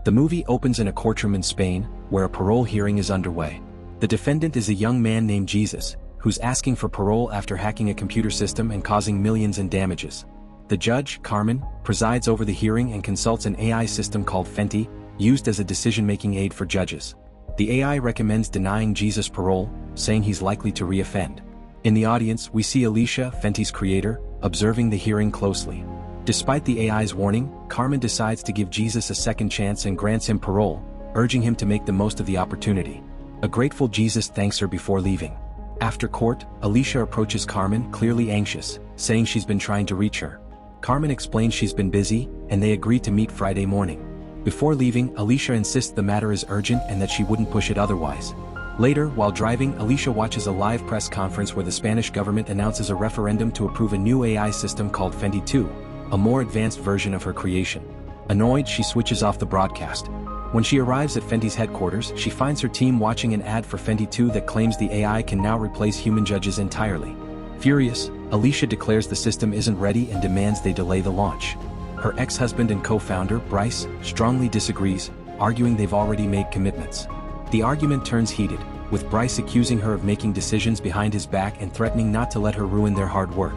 The movie opens in a courtroom in Spain, where a parole hearing is underway. The defendant is a young man named Jesus, who's asking for parole after hacking a computer system and causing millions in damages. The judge, Carmen, presides over the hearing and consults an AI system called Fenty, used as a decision-making aid for judges. The AI recommends denying Jesus parole, saying he's likely to re-offend. In the audience, we see Alicia, Fenty's creator, observing the hearing closely. Despite the AI's warning, Carmen decides to give Jesus a second chance and grants him parole, urging him to make the most of the opportunity. A grateful Jesus thanks her before leaving. After court, Alicia approaches Carmen, clearly anxious, saying she's been trying to reach her. Carmen explains she's been busy, and they agree to meet Friday morning. Before leaving, Alicia insists the matter is urgent and that she wouldn't push it otherwise. Later, while driving, Alicia watches a live press conference where the Spanish government announces a referendum to approve a new AI system called Fenty 2, a more advanced version of her creation. Annoyed, she switches off the broadcast. When she arrives at Fenty's headquarters, she finds her team watching an ad for Fenty 2 that claims the AI can now replace human judges entirely. Furious, Alicia declares the system isn't ready and demands they delay the launch. Her ex-husband and co-founder, Bryce, strongly disagrees, arguing they've already made commitments. The argument turns heated, with Bryce accusing her of making decisions behind his back and threatening not to let her ruin their hard work.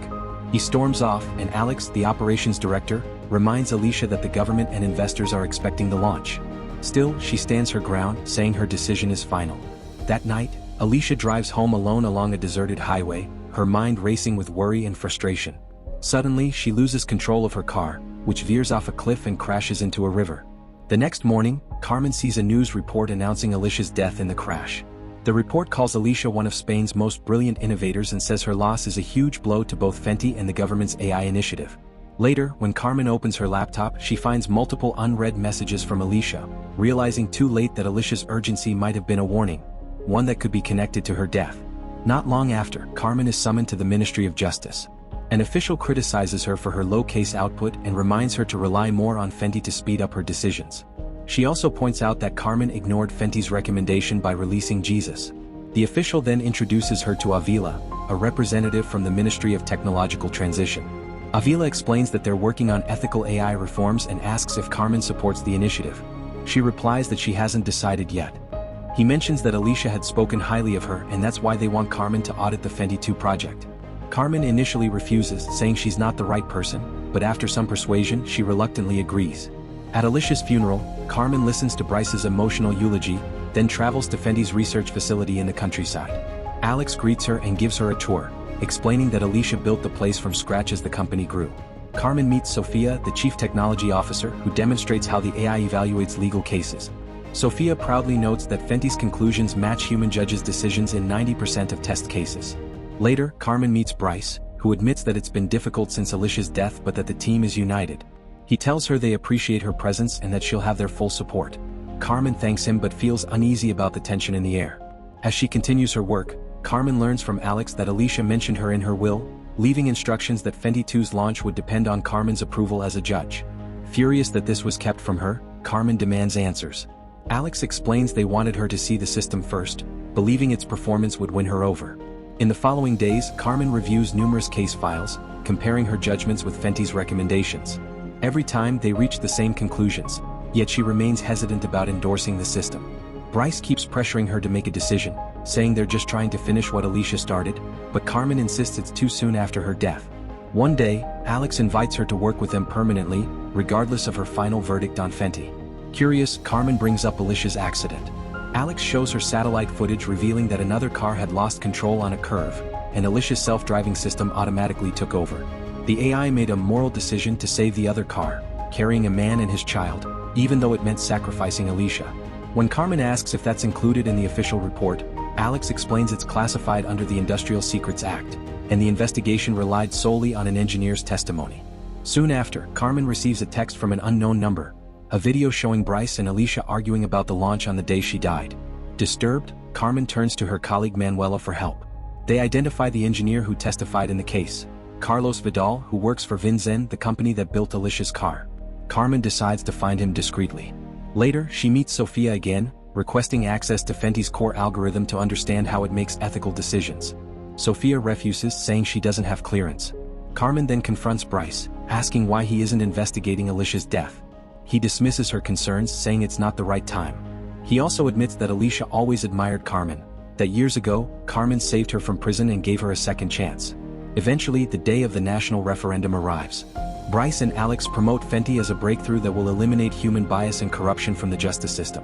He storms off, and Alex, the operations director, reminds Alicia that the government and investors are expecting the launch. Still, she stands her ground, saying her decision is final. That night, Alicia drives home alone along a deserted highway, her mind racing with worry and frustration. Suddenly, she loses control of her car, which veers off a cliff and crashes into a river. The next morning, Carmen sees a news report announcing Alicia's death in the crash. The report calls Alicia one of Spain's most brilliant innovators and says her loss is a huge blow to both Fenty and the government's AI initiative. Later, when Carmen opens her laptop, she finds multiple unread messages from Alicia, realizing too late that Alicia's urgency might have been a warning, one that could be connected to her death. Not long after, Carmen is summoned to the Ministry of Justice. An official criticizes her for her low case output and reminds her to rely more on Fenty to speed up her decisions. She also points out that Carmen ignored Fenty's recommendation by releasing Jesus. The official then introduces her to Avila, a representative from the Ministry of Technological Transition. Avila explains that they're working on ethical AI reforms and asks if Carmen supports the initiative. She replies that she hasn't decided yet. He mentions that Alicia had spoken highly of her and that's why they want Carmen to audit the Fenty 2 project. Carmen initially refuses, saying she's not the right person, but after some persuasion, she reluctantly agrees. At Alicia's funeral, Carmen listens to Bryce's emotional eulogy, then travels to Fenty's research facility in the countryside. Alex greets her and gives her a tour, explaining that Alicia built the place from scratch as the company grew. Carmen meets Sofia, the chief technology officer, who demonstrates how the AI evaluates legal cases. Sofia proudly notes that Fenty's conclusions match human judges' decisions in 90% of test cases. Later, Carmen meets Bryce, who admits that it's been difficult since Alicia's death but that the team is united. He tells her they appreciate her presence and that she'll have their full support. Carmen thanks him but feels uneasy about the tension in the air. As she continues her work, Carmen learns from Alex that Alicia mentioned her in her will, leaving instructions that Fenty 2's launch would depend on Carmen's approval as a judge. Furious that this was kept from her, Carmen demands answers. Alex explains they wanted her to see the system first, believing its performance would win her over. In the following days, Carmen reviews numerous case files, comparing her judgments with Fenty's recommendations. Every time they reach the same conclusions, yet she remains hesitant about endorsing the system. Bryce keeps pressuring her to make a decision, saying they're just trying to finish what Alicia started, but Carmen insists it's too soon after her death. One day, Alex invites her to work with them permanently, regardless of her final verdict on Fenty. Curious, Carmen brings up Alicia's accident. Alex shows her satellite footage revealing that another car had lost control on a curve, and Alicia's self-driving system automatically took over. The AI made a moral decision to save the other car, carrying a man and his child, even though it meant sacrificing Alicia. When Carmen asks if that's included in the official report, Alex explains it's classified under the Industrial Secrets Act, and the investigation relied solely on an engineer's testimony. Soon after, Carmen receives a text from an unknown number, a video showing Bryce and Alicia arguing about the launch on the day she died. Disturbed, Carmen turns to her colleague Manuela for help. They identify the engineer who testified in the case, Carlos Vidal, who works for Vinzen, the company that built Alicia's car. Carmen decides to find him discreetly. Later, she meets Sofia again, requesting access to Fenty's core algorithm to understand how it makes ethical decisions. Sofia refuses, saying she doesn't have clearance. Carmen then confronts Bryce, asking why he isn't investigating Alicia's death. he dismisses her concerns, saying it's not the right time. He also admits that Alicia always admired Carmen, that years ago, Carmen saved her from prison and gave her a second chance. Eventually, the day of the national referendum arrives. Bryce and Alex promote Fenty as a breakthrough that will eliminate human bias and corruption from the justice system.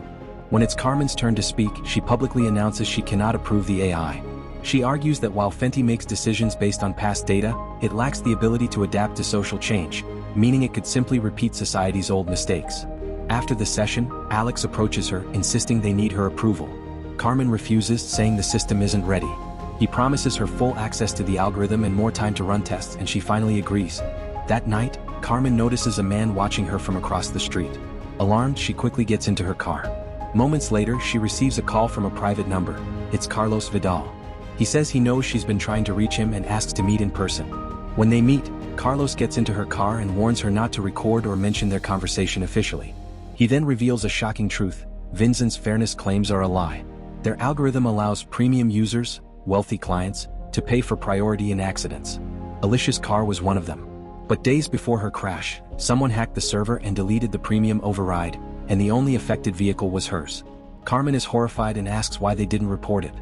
When it's Carmen's turn to speak, she publicly announces she cannot approve the AI. She argues that while Fenty makes decisions based on past data, it lacks the ability to adapt to social change, meaning it could simply repeat society's old mistakes. After the session, Alex approaches her, insisting they need her approval. Carmen refuses, saying the system isn't ready. He promises her full access to the algorithm and more time to run tests, and she finally agrees. That night, Carmen notices a man watching her from across the street. Alarmed, she quickly gets into her car. Moments later, she receives a call from a private number. It's Carlos Vidal. He says he knows she's been trying to reach him and asks to meet in person. When they meet, Carlos gets into her car and warns her not to record or mention their conversation officially. He then reveals a shocking truth: Vincent's fairness claims are a lie. Their algorithm allows premium users, wealthy clients, to pay for priority in accidents. Alicia's car was one of them. But days before her crash, someone hacked the server and deleted the premium override, and the only affected vehicle was hers. Carmen is horrified and asks why they didn't report it.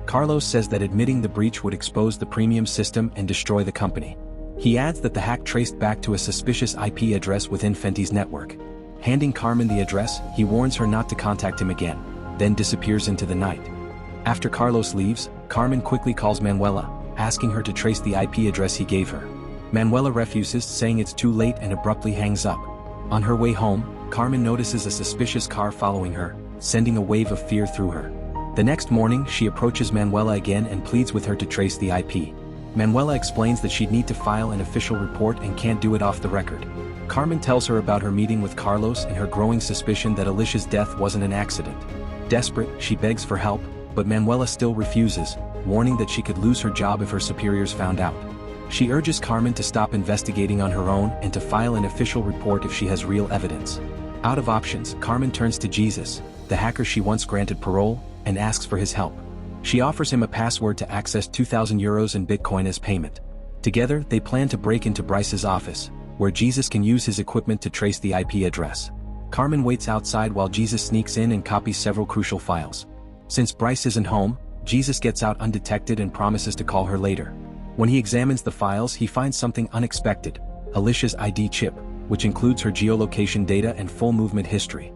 Carlos says that admitting the breach would expose the premium system and destroy the company. He adds that the hack traced back to a suspicious IP address within Fenty's network. Handing Carmen the address, he warns her not to contact him again, then disappears into the night. After Carlos leaves, Carmen quickly calls Manuela, asking her to trace the IP address he gave her. Manuela refuses, saying it's too late, and abruptly hangs up. On her way home, Carmen notices a suspicious car following her, sending a wave of fear through her. The next morning, she approaches Manuela again and pleads with her to trace the IP. Manuela explains that she'd need to file an official report and can't do it off the record. Carmen tells her about her meeting with Carlos and her growing suspicion that Alicia's death wasn't an accident. Desperate, she begs for help, but Manuela still refuses, warning that she could lose her job if her superiors found out. She urges Carmen to stop investigating on her own and to file an official report if she has real evidence. Out of options, Carmen turns to Jesus, the hacker she once granted parole, and asks for his help. She offers him a password to access 2,000 euros in Bitcoin as payment. Together, they plan to break into Bryce's office, where Jesus can use his equipment to trace the IP address. Carmen waits outside while Jesus sneaks in and copies several crucial files. Since Bryce isn't home, Jesus gets out undetected and promises to call her later. When he examines the files, he finds something unexpected: Alicia's ID chip, which includes her geolocation data and full movement history.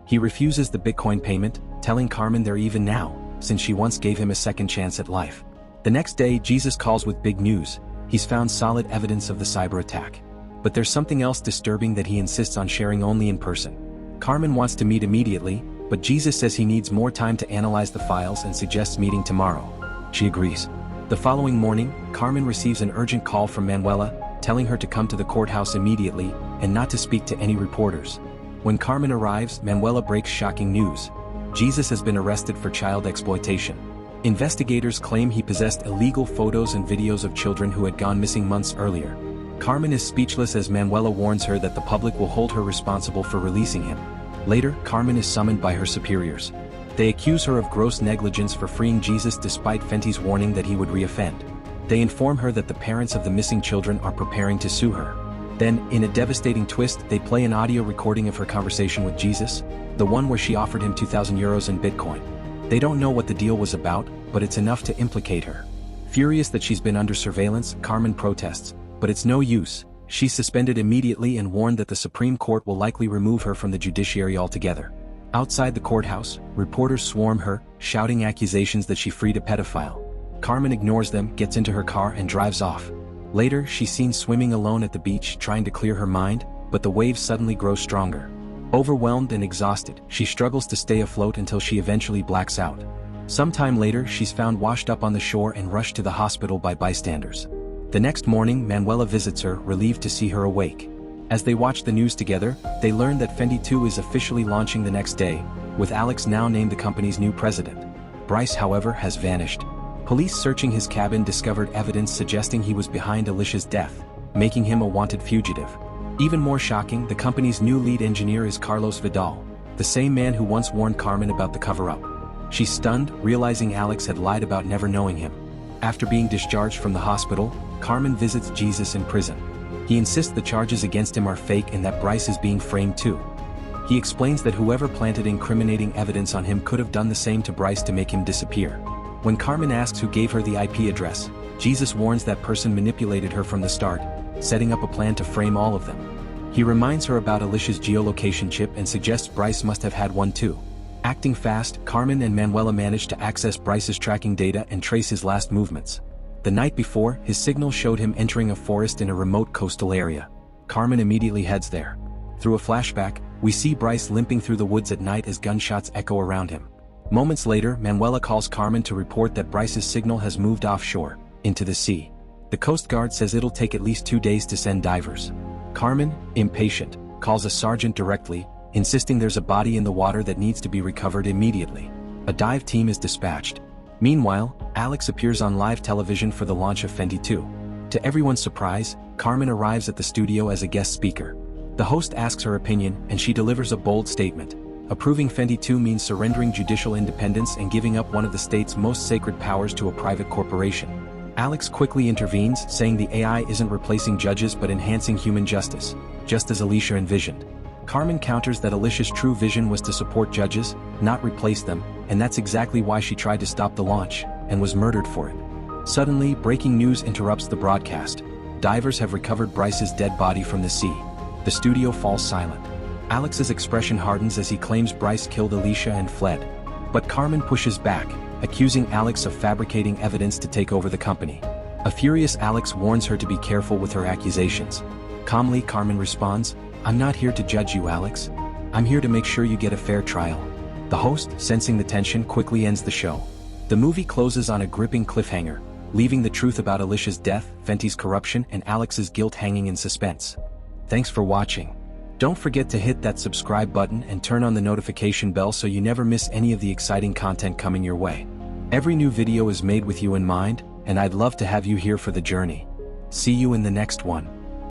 He refuses the Bitcoin payment, telling Carmen they're even now, since she once gave him a second chance at life. The next day, Jesus calls with big news: he's found solid evidence of the cyber attack. But there's something else disturbing that he insists on sharing only in person. Carmen wants to meet immediately, but Jesus says he needs more time to analyze the files and suggests meeting tomorrow. She agrees. The following morning, Carmen receives an urgent call from Manuela, telling her to come to the courthouse immediately and not to speak to any reporters. When Carmen arrives, Manuela breaks shocking news: Jesus has been arrested for child exploitation. Investigators claim he possessed illegal photos and videos of children who had gone missing months earlier. Carmen is speechless as Manuela warns her that the public will hold her responsible for releasing him. Later, Carmen is summoned by her superiors. They accuse her of gross negligence for freeing Jesus despite Fenty's warning that he would reoffend. They inform her that the parents of the missing children are preparing to sue her. Then, in a devastating twist, they play an audio recording of her conversation with Jesus, the one where she offered him 2,000 euros in Bitcoin. They don't know what the deal was about, but it's enough to implicate her. Furious that she's been under surveillance, Carmen protests, but it's no use. She's suspended immediately and warned that the Supreme Court will likely remove her from the judiciary altogether. Outside the courthouse, reporters swarm her, shouting accusations that she freed a pedophile. Carmen ignores them, gets into her car and drives off. Later, she's seen swimming alone at the beach trying to clear her mind, but the waves suddenly grow stronger. Overwhelmed and exhausted, she struggles to stay afloat until she eventually blacks out. Sometime later, she's found washed up on the shore and rushed to the hospital by bystanders. The next morning, Manuela visits her, relieved to see her awake. As they watch the news together, they learn that Fenty 2 is officially launching the next day, with Alex now named the company's new president. Bryce, however, has vanished. Police searching his cabin discovered evidence suggesting he was behind Alicia's death, making him a wanted fugitive. Even more shocking, the company's new lead engineer is Carlos Vidal, the same man who once warned Carmen about the cover-up. She's stunned, realizing Alex had lied about never knowing him. After being discharged from the hospital, Carmen visits Jesus in prison. He insists the charges against him are fake and that Bryce is being framed too. He explains that whoever planted incriminating evidence on him could have done the same to Bryce to make him disappear. When Carmen asks who gave her the IP address, Jesus warns that person manipulated her from the start, setting up a plan to frame all of them. He reminds her about Alicia's geolocation chip and suggests Bryce must have had one too. Acting fast, Carmen and Manuela manage to access Bryce's tracking data and trace his last movements. The night before, his signal showed him entering a forest in a remote coastal area. Carmen immediately heads there. Through a flashback, we see Bryce limping through the woods at night as gunshots echo around him. Moments later, Manuela calls Carmen to report that Bryce's signal has moved offshore, into the sea. The Coast Guard says it'll take at least 2 days to send divers. Carmen, impatient, calls a sergeant directly, insisting there's a body in the water that needs to be recovered immediately. A dive team is dispatched. Meanwhile, Alex appears on live television for the launch of Fenty 2. To everyone's surprise, Carmen arrives at the studio as a guest speaker. The host asks her opinion, and she delivers a bold statement. Approving Fenty 2 means surrendering judicial independence and giving up one of the state's most sacred powers to a private corporation. Alex quickly intervenes, saying the AI isn't replacing judges but enhancing human justice, just as Alicia envisioned. Carmen counters that Alicia's true vision was to support judges, not replace them, and that's exactly why she tried to stop the launch, and was murdered for it. Suddenly, breaking news interrupts the broadcast. Divers have recovered Bryce's dead body from the sea. The studio falls silent. Alex's expression hardens as he claims Bryce killed Alicia and fled. But Carmen pushes back, accusing Alex of fabricating evidence to take over the company. A furious Alex warns her to be careful with her accusations. Calmly, Carmen responds, "I'm not here to judge you, Alex. I'm here to make sure you get a fair trial." The host, sensing the tension, quickly ends the show. The movie closes on a gripping cliffhanger, leaving the truth about Alicia's death, Fenty's corruption, and Alex's guilt hanging in suspense. Thanks for watching. Don't forget to hit that subscribe button and turn on the notification bell so you never miss any of the exciting content coming your way. Every new video is made with you in mind, and I'd love to have you here for the journey. See you in the next one.